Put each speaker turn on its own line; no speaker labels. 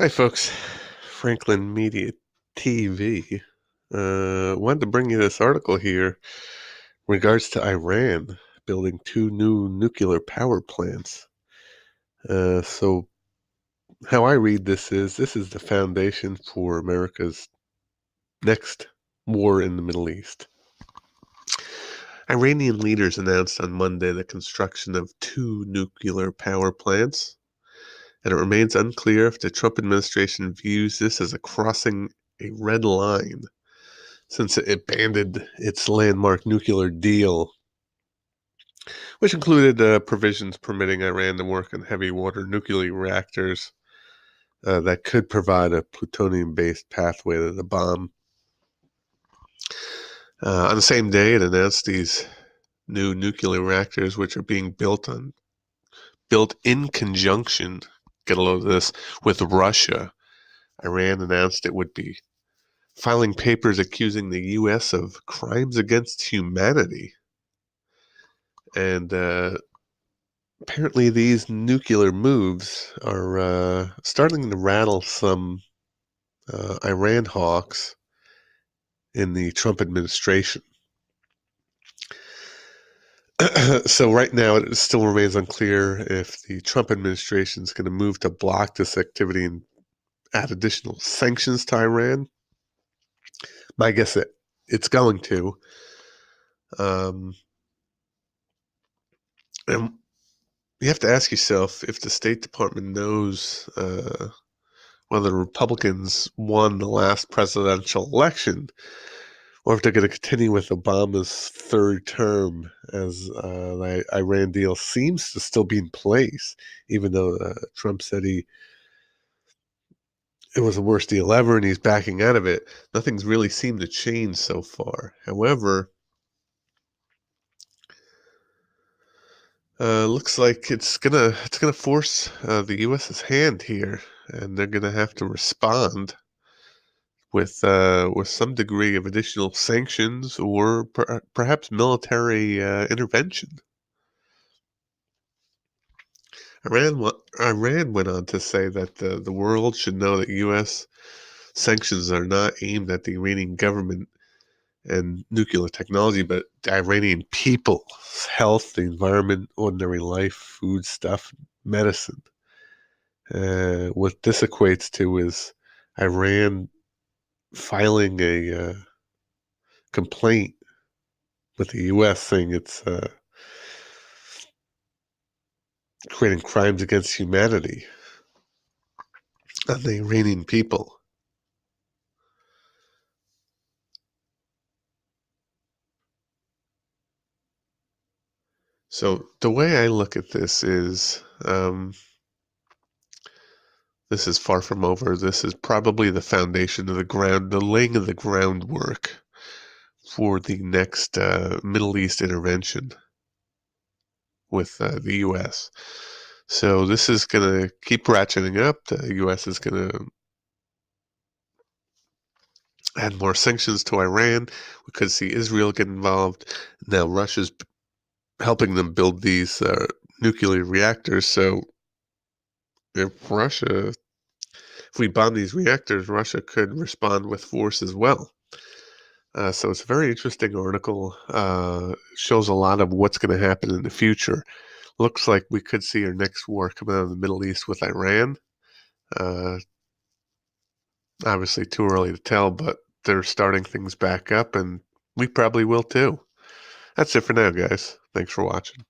Hi, folks. Franklin Media TV. Wanted to bring you this article here in regards to Iran building two new nuclear power plants. So, how I read this is the foundation for America's next war in the Middle East. Iranian leaders announced on Monday the construction of two nuclear power plants, and it remains unclear if the Trump administration views this as a crossing a red line since it abandoned its landmark nuclear deal, which included provisions permitting Iran to work on heavy water nuclear reactors that could provide a plutonium based pathway to the bomb. On the same day, it announced these new nuclear reactors, which are being built in conjunction, get a load of this, with Russia. Iran announced it would be filing papers accusing the U.S. of crimes against humanity. And apparently these nuclear moves are starting to rattle some Iran hawks in the Trump administration. So right now it still remains unclear if the Trump administration is going to move to block this activity and add additional sanctions to Iran. My guess it's going to. And you have to ask yourself if the State Department knows whether the Republicans won the last presidential election, or if they're going to continue with Obama's third term, as the Iran deal seems to still be in place, even though Trump said it was the worst deal ever and he's backing out of it. Nothing's really seemed to change so far. However, looks like it's gonna force the U.S.'s hand here, and they're gonna have to respond with some degree of additional sanctions or perhaps military intervention. Iran went on to say that the world should know that U.S. sanctions are not aimed at the Iranian government and nuclear technology, but the Iranian people's health, the environment, ordinary life, food stuff, medicine. What this equates to is Iran filing a complaint with the U.S. saying it's creating crimes against humanity on the Iranian people. So the way I look at this is this is far from over. This is probably the foundation of the laying of the groundwork for the next Middle East intervention with the U.S. So this is going to keep ratcheting up. The U.S. is going to add more sanctions to Iran. We could see Israel get involved. Now Russia's helping them build these nuclear reactors. So if we bomb these reactors, Russia could respond with force as well. So it's a very interesting article. Shows a lot of what's going to happen in the future. Looks like we could see our next war coming out of the Middle East with Iran. Obviously too early to tell, but they're starting things back up, and we probably will too. That's it for now, guys. Thanks for watching.